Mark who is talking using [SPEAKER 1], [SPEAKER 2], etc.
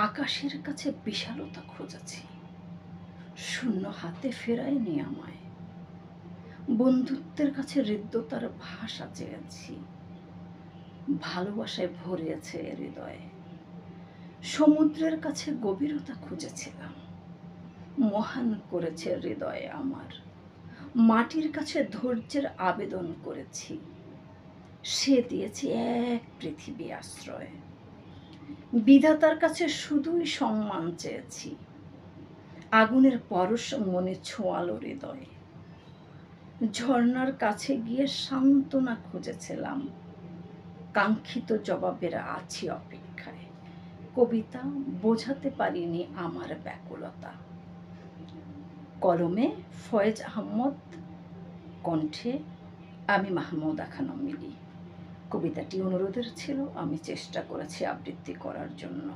[SPEAKER 1] আকাশের কাছে বিশালতা খুঁজেছি, শূন্য হাতে ফেরায়নি আমায়। বন্ধুত্বের কাছে হৃদ্যতার ভাষা চেয়েছি, ভালোবাসায় ভরিয়েছে হৃদয়ে। সমুদ্রের কাছে গভীরতা খুঁজেছিলাম, মহান করেছে হৃদয়ে আমার। মাটির কাছে ধৈর্যের আবেদন করেছি, সে দিয়েছে এক পৃথিবী আশ্রয়। বিধাতার কাছে শুধুই সম্মান চেয়েছি, আগুনের পরশ মনে ছোঁয়ালো হৃদয়ে। ঝর্ণার কাছে গিয়ে সান্ত্বনা খুঁজেছিলাম, কাঙ্ক্ষিত জবাবের আছি অপেক্ষায়। কবিতা বোঝাতে পারিনি আমার ব্যাকুলতা। কলমে ফয়েজ আহমদ, কণ্ঠে আমি মাহমুদা খানম মিলি। কবিতাটি অনুরোধের ছিল, আমি চেষ্টা করেছি আবৃত্তি করার জন্য।